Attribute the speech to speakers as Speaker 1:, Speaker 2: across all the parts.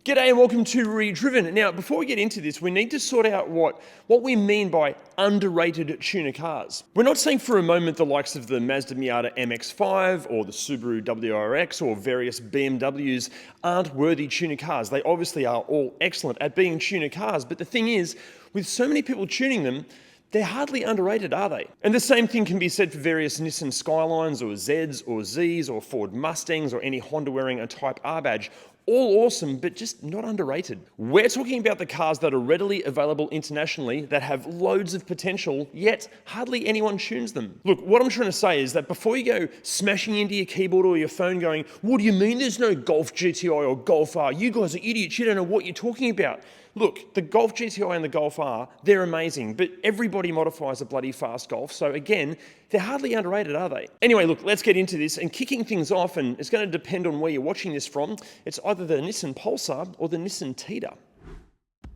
Speaker 1: G'day and welcome to ReDriven. Now, before we get into this, we need to sort out what we mean by underrated tuner cars. We're not saying for a moment the likes of the Mazda Miata MX-5 or the Subaru WRX or various BMWs aren't worthy tuner cars. They obviously are all excellent at being tuner cars, but the thing is, with so many people tuning them, they're hardly underrated, are they? And the same thing can be said for various Nissan Skylines or Zs or Zs or Ford Mustangs or any Honda wearing a Type R badge. All awesome, but just not underrated. We're talking about the cars that are readily available internationally that have loads of potential, yet hardly anyone tunes them. Look, what I'm trying to say is that before you go smashing into your keyboard or your phone going, what do you mean there's no Golf GTI or Golf R? You guys are idiots, you don't know what you're talking about. Look, the Golf GTI and the Golf R, they're amazing, but everybody modifies a bloody fast Golf, so again, they're hardly underrated, are they? Anyway, look, let's get into this, and kicking things off, and it's going to depend on where you're watching this from, it's either the Nissan Pulsar or the Nissan Tiida.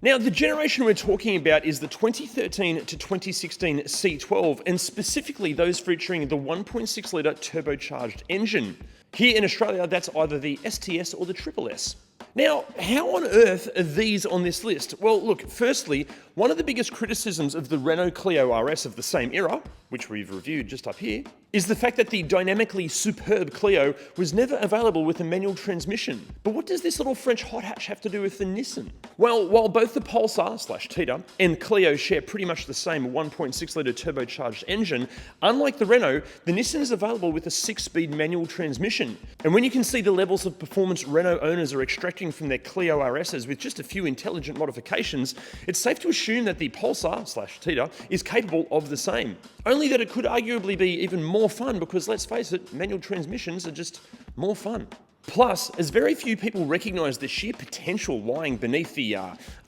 Speaker 1: Now, the generation we're talking about is the 2013 to 2016 C12, and specifically those featuring the 1.6 litre turbocharged engine. Here in Australia, that's either the STS or the Triple S. Now, how on earth are these on this list? Well, look, firstly, one of the biggest criticisms of the Renault Clio RS of the same era, which we've reviewed just up here, is the fact that the dynamically superb Clio was never available with a manual transmission. But what does this little French hot hatch have to do with the Nissan? Well, while both the Pulsar/Tiida and Clio share pretty much the same 1.6 litre turbocharged engine, unlike the Renault, the Nissan is available with a 6-speed manual transmission. And when you can see the levels of performance Renault owners are extracting from their Clio RSs with just a few intelligent modifications, it's safe to assume that the Pulsar/Tiida is capable of the same. Only that it could arguably be even more fun because, let's face it, manual transmissions are just more fun. Plus, as very few people recognise the sheer potential lying beneath the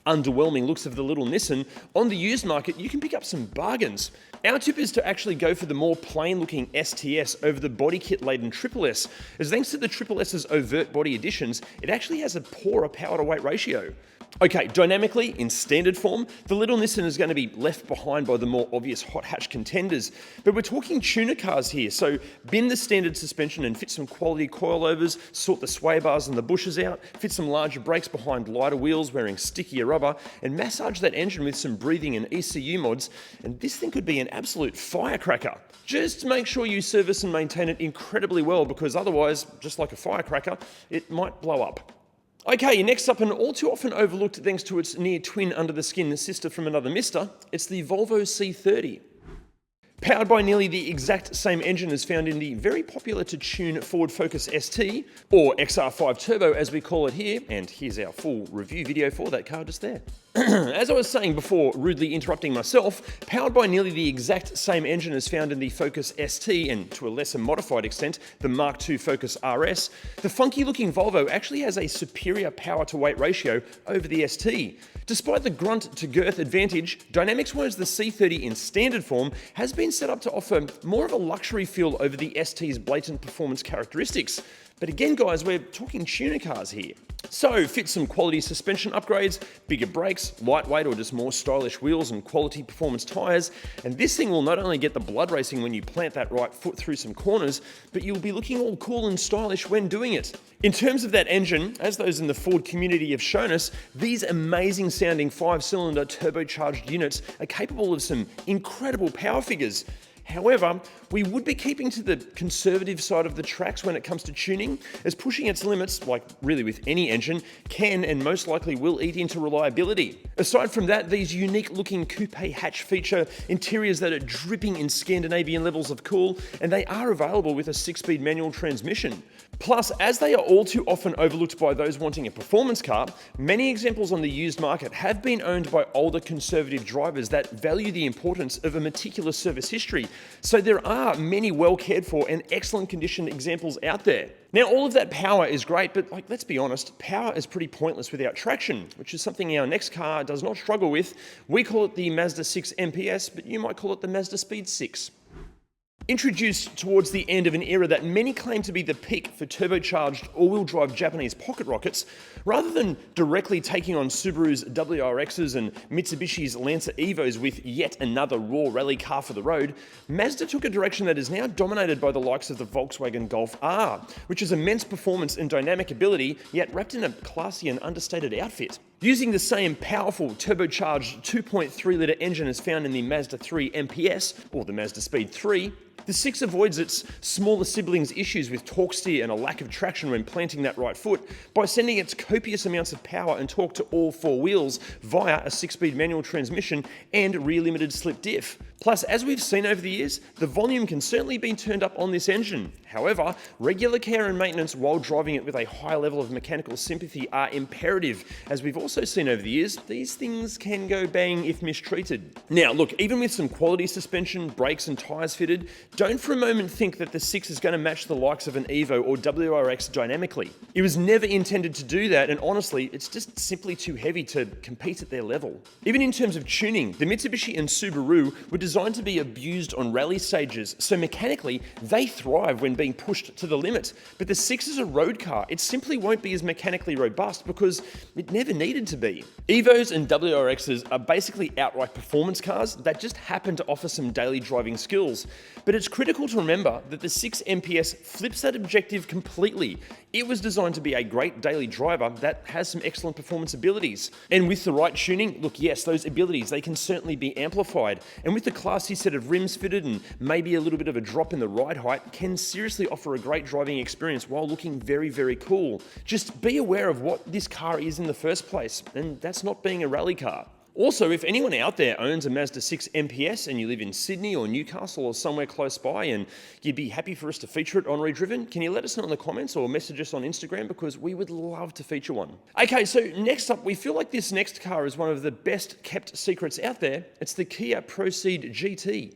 Speaker 1: underwhelming looks of the little Nissan, on the used market you can pick up some bargains. Our tip is to actually go for the more plain-looking STS over the body kit-laden Triple S, as thanks to the Triple S's overt body additions, it actually has a poorer power-to-weight ratio. Okay, dynamically, in standard form, the little Nissan is going to be left behind by the more obvious hot hatch contenders. But we're talking tuner cars here, so bin the standard suspension and fit some quality coilovers, sort the sway bars and the bushes out, fit some larger brakes behind lighter wheels wearing stickier rubber, and massage that engine with some breathing and ECU mods, and this thing could be an absolute firecracker. Just make sure you service and maintain it incredibly well, because otherwise, just like a firecracker, it might blow up. Okay, next up, and all too often overlooked thanks to its near twin under-the-skin sister from another mister, it's the Volvo C30. Powered by nearly the exact same engine as found in the very popular to tune Ford Focus ST, or XR5 Turbo as we call it here, and here's our full review video for that car just there. As I was saying before, rudely interrupting myself, powered by nearly the exact same engine as found in the Focus ST and to a lesser modified extent, the Mark II Focus RS, the funky looking Volvo actually has a superior power to weight ratio over the ST. Despite the grunt to girth advantage, dynamics-wise the C30 in standard form has been set up to offer more of a luxury feel over the ST's blatant performance characteristics. But again guys, we're talking tuner cars here. So fit some quality suspension upgrades, bigger brakes, lightweight or just more stylish wheels and quality performance tyres, and this thing will not only get the blood racing when you plant that right foot through some corners, but you'll be looking all cool and stylish when doing it. In terms of that engine, as those in the Ford community have shown us, these amazing sounding 5-cylinder turbocharged units are capable of some incredible power figures. However, we would be keeping to the conservative side of the tracks when it comes to tuning, as pushing its limits, like really with any engine, can and most likely will eat into reliability. Aside from that, these unique looking coupe hatch feature interiors that are dripping in Scandinavian levels of cool, and they are available with a 6-speed manual transmission. Plus, as they are all too often overlooked by those wanting a performance car, many examples on the used market have been owned by older conservative drivers that value the importance of a meticulous service history. So there are many well cared for and excellent condition examples out there. Now, all of that power is great, but let's be honest, power is pretty pointless without traction, which is something our next car does not struggle with. We call it the Mazda 6 MPS, but you might call it the Mazda Speed 6. Introduced towards the end of an era that many claim to be the peak for turbocharged all-wheel drive Japanese pocket rockets, rather than directly taking on Subaru's WRXs and Mitsubishi's Lancer Evos with yet another raw rally car for the road, Mazda took a direction that is now dominated by the likes of the Volkswagen Golf R, which is immense performance and dynamic ability, yet wrapped in a classy and understated outfit. Using the same powerful turbocharged 2.3-litre engine as found in the Mazda 3 MPS, or the Mazda Speed 3, the 6 avoids its smaller siblings' issues with torque steer and a lack of traction when planting that right foot by sending its copious amounts of power and torque to all 4 wheels via a 6-speed manual transmission and rear-limited slip diff. Plus, as we've seen over the years, the volume can certainly be turned up on this engine. However, regular care and maintenance while driving it with a high level of mechanical sympathy are imperative. As we've also seen over the years, these things can go bang if mistreated. Now, look, even with some quality suspension, brakes and tyres fitted, don't for a moment think that the 6 is going to match the likes of an Evo or WRX dynamically. It was never intended to do that, and honestly, it's just simply too heavy to compete at their level. Even in terms of tuning, the Mitsubishi and Subaru were designed to be abused on rally stages, so mechanically, they thrive when being pushed to the limit. But the 6 is a road car. It simply won't be as mechanically robust because it never needed to be. Evos and WRXs are basically outright performance cars that just happen to offer some daily driving skills. But it's critical to remember that the 6 MPS flips that objective completely. It was designed to be a great daily driver that has some excellent performance abilities. And with the right tuning, look, yes, those abilities, they can certainly be amplified. And with the classy set of rims fitted and maybe a little bit of a drop in the ride height, can seriously offer a great driving experience while looking very, very cool. Just be aware of what this car is in the first place, and that's not being a rally car. Also, if anyone out there owns a Mazda 6 MPS and you live in Sydney or Newcastle or somewhere close by and you'd be happy for us to feature it on ReDriven, can you let us know in the comments or message us on Instagram, because we would love to feature one. Okay, so next up, we feel like this next car is one of the best kept secrets out there. It's the Kia Proceed GT.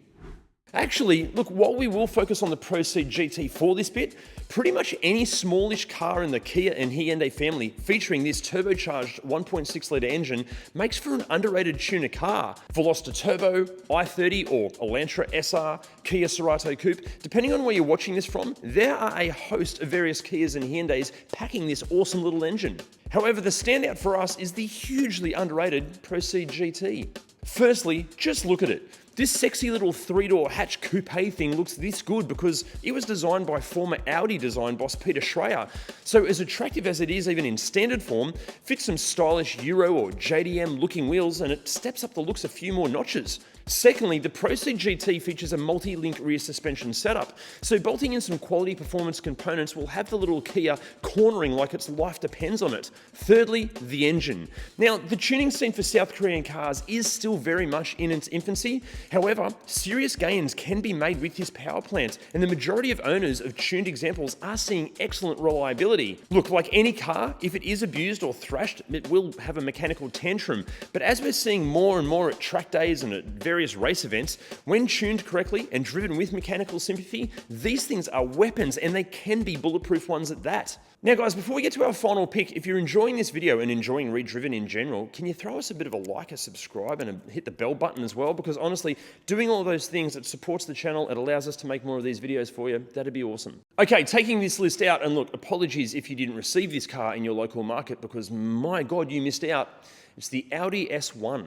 Speaker 1: Actually, look, while we will focus on the Proceed GT for this bit, pretty much any smallish car in the Kia and Hyundai family featuring this turbocharged 1.6-litre engine makes for an underrated tuner car. Veloster Turbo, i30 or Elantra SR, Kia Cerato Coupe, depending on where you're watching this from, there are a host of various Kias and Hyundais packing this awesome little engine. However, the standout for us is the hugely underrated Proceed GT. Firstly, just look at it. This sexy little 3-door hatch coupe thing looks this good because it was designed by former Audi design boss Peter Schreier. So as attractive as it is even in standard form, fits some stylish Euro or JDM looking wheels, and it steps up the looks a few more notches. Secondly, the Proceed GT features a multi-link rear suspension setup, so bolting in some quality performance components will have the little Kia cornering like its life depends on it. Thirdly, the engine. Now, the tuning scene for South Korean cars is still very much in its infancy. However, serious gains can be made with this power plant, and the majority of owners of tuned examples are seeing excellent reliability. Look, like any car, if it is abused or thrashed, it will have a mechanical tantrum, but as we're seeing more and more at track days and at various race events, when tuned correctly and driven with mechanical sympathy, these things are weapons, and they can be bulletproof ones at that. Now guys, before we get to our final pick, if you're enjoying this video and enjoying ReDriven in general, can you throw us a bit of a like, a subscribe, and hit the bell button as well? Because honestly, doing all those things, it supports the channel, it allows us to make more of these videos for you. That'd be awesome. Okay, taking this list out, and look, apologies if you didn't receive this car in your local market, because my God, you missed out. It's the Audi S1.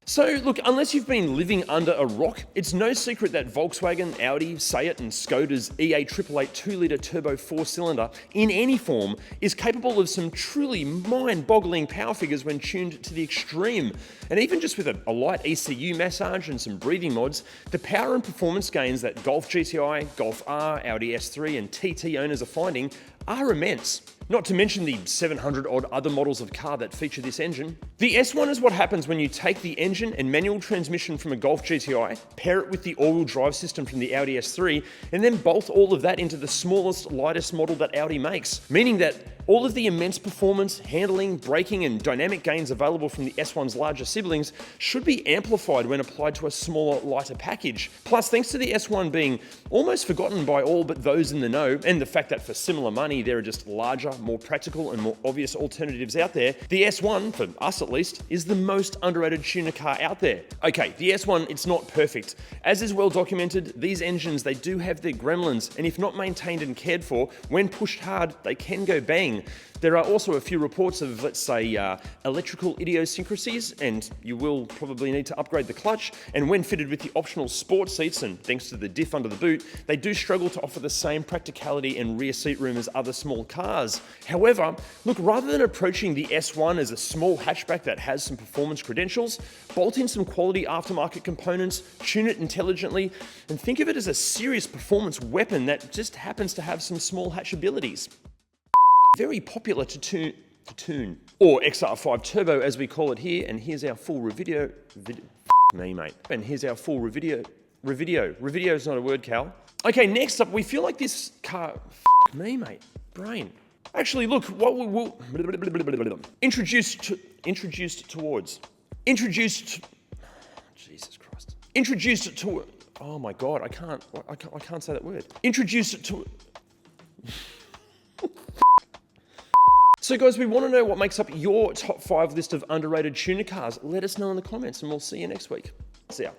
Speaker 1: So look, unless you've been living under a rock, it's no secret that Volkswagen, Audi, Seat and Skoda's EA888 2-litre turbo 4-cylinder in any form is capable of some truly mind-boggling power figures when tuned to the extreme. And even just with a light ECU massage and some breathing mods, the power and performance gains that Golf GTI, Golf R, Audi S3 and TT owners are finding are immense. Not to mention the 700 odd other models of car that feature this engine. The S1 is what happens when you take the engine and manual transmission from a Golf GTI, pair it with the all-wheel drive system from the Audi S3, and then bolt all of that into the smallest, lightest model that Audi makes. Meaning that All of the immense performance, handling, braking, and dynamic gains available from the S1's larger siblings should be amplified when applied to a smaller, lighter package. Plus, thanks to the S1 being almost forgotten by all but those in the know, and the fact that for similar money there are just larger, more practical, and more obvious alternatives out there, the S1, for us at least, is the most underrated tuner car out there. Okay, the S1, it's not perfect. As is well documented, these engines, they do have their gremlins, and if not maintained and cared for, when pushed hard, they can go bang. There are also a few reports of, let's say, electrical idiosyncrasies, and you will probably need to upgrade the clutch. And when fitted with the optional sport seats, and thanks to the diff under the boot, they do struggle to offer the same practicality and rear seat room as other small cars. However, look, rather than approaching the S1 as a small hatchback that has some performance credentials, bolt in some quality aftermarket components, tune it intelligently, and think of it as a serious performance weapon that just happens to have some small hatch abilities. Very popular to tune, or XR5 Turbo as we call it here, and here's our full revideo. Me, mate. And here's our full revideo. Revideo is not a word, Cal. Okay, next up, we feel like this car. Me, mate. Brain. Actually, look, what we will introduced. Jesus Christ. Introduced to. Oh my God, I can't say that word. Introduced to. So guys, we want to know what makes up your top 5 list of underrated tuner cars. Let us know in the comments and we'll see you next week. See ya.